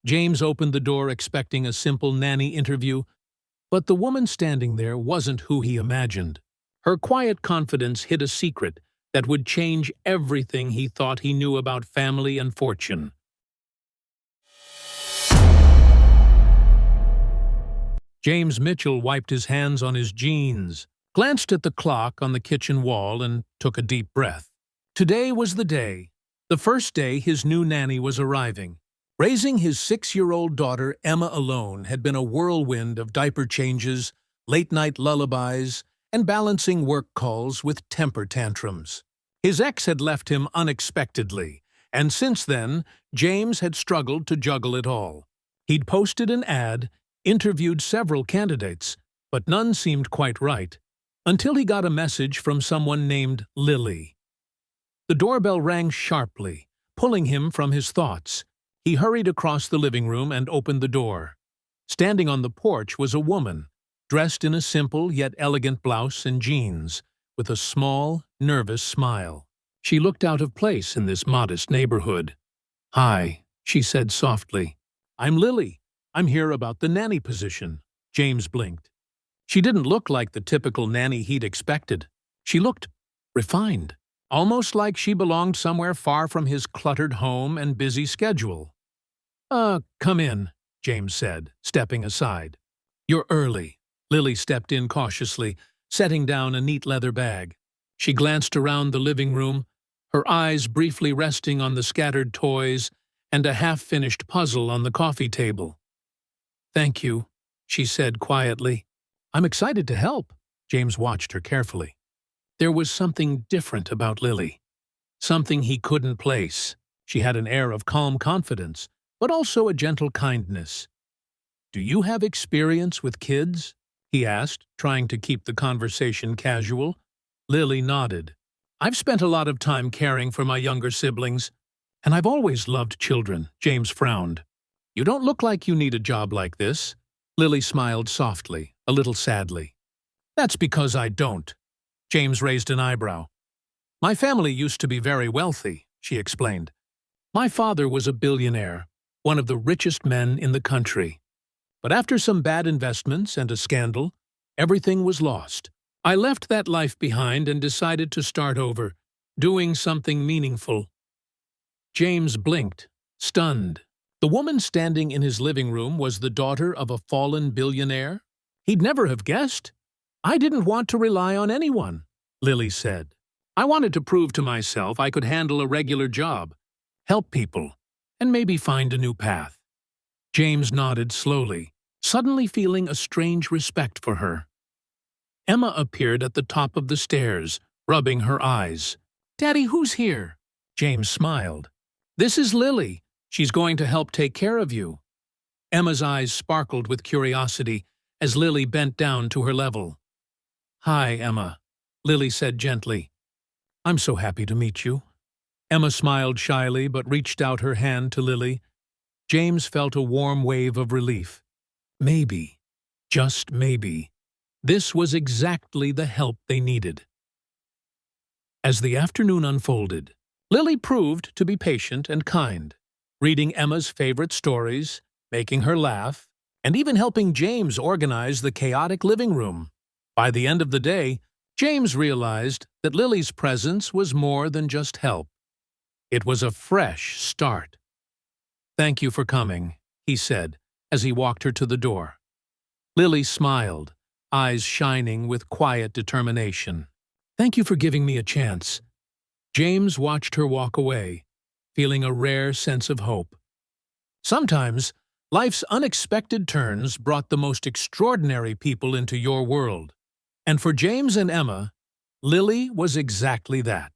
James opened the door expecting a simple nanny interview, but the woman standing there wasn't who he imagined. Her quiet confidence hid a secret that would change everything he thought he knew about family and fortune. James Mitchell wiped his hands on his jeans, glanced at the clock on the kitchen wall, and took a deep breath. Today was the day, the first day his new nanny was arriving. Raising his 6-year-old daughter Emma alone had been a whirlwind of diaper changes, late-night lullabies, and balancing work calls with temper tantrums. His ex had left him unexpectedly, and since then, James had struggled to juggle it all. He'd posted an ad, interviewed several candidates, but none seemed quite right, until he got a message from someone named Lily. The doorbell rang sharply, pulling him from his thoughts. He hurried across the living room and opened the door. Standing on the porch was a woman, dressed in a simple yet elegant blouse and jeans, with a small, nervous smile. She looked out of place in this modest neighborhood. "Hi," she said softly. "I'm Lily. I'm here about the nanny position." James blinked. She didn't look like the typical nanny he'd expected. She looked refined, almost like she belonged somewhere far from his cluttered home and busy schedule. Come in," James said, stepping aside. "You're early." Lily stepped in cautiously, setting down a neat leather bag. She glanced around the living room, her eyes briefly resting on the scattered toys and a half-finished puzzle on the coffee table. "Thank you," she said quietly. "I'm excited to help." James watched her carefully. There was something different about Lily, something he couldn't place. She had an air of calm confidence, but also a gentle kindness. "Do you have experience with kids?" he asked, trying to keep the conversation casual. Lily nodded. "I've spent a lot of time caring for my younger siblings, and I've always loved children." James frowned. "You don't look like you need a job like this." Lily smiled softly, a little sadly. "That's because I don't." James raised an eyebrow. "My family used to be very wealthy," she explained. "My father was a billionaire, one of the richest men in the country. But after some bad investments and a scandal, everything was lost. I left that life behind and decided to start over, doing something meaningful." James blinked, stunned. The woman standing in his living room was the daughter of a fallen billionaire? He'd never have guessed. "I didn't want to rely on anyone," Lily said. "I wanted to prove to myself I could handle a regular job, help people, and maybe find a new path." James nodded slowly, suddenly feeling a strange respect for her. Emma appeared at the top of the stairs, rubbing her eyes. "Daddy, who's here?" James smiled. "This is Lily. She's going to help take care of you." Emma's eyes sparkled with curiosity as Lily bent down to her level. "Hi, Emma," Lily said gently. "I'm so happy to meet you." Emma smiled shyly but reached out her hand to Lily. James felt a warm wave of relief. Maybe, just maybe, this was exactly the help they needed. As the afternoon unfolded, Lily proved to be patient and kind, reading Emma's favorite stories, making her laugh, and even helping James organize the chaotic living room. By the end of the day, James realized that Lily's presence was more than just help. It was a fresh start. "Thank you for coming," he said, as he walked her to the door. Lily smiled, eyes shining with quiet determination. "Thank you for giving me a chance." James watched her walk away, feeling a rare sense of hope. Sometimes, life's unexpected turns brought the most extraordinary people into your world. And for James and Emma, Lily was exactly that.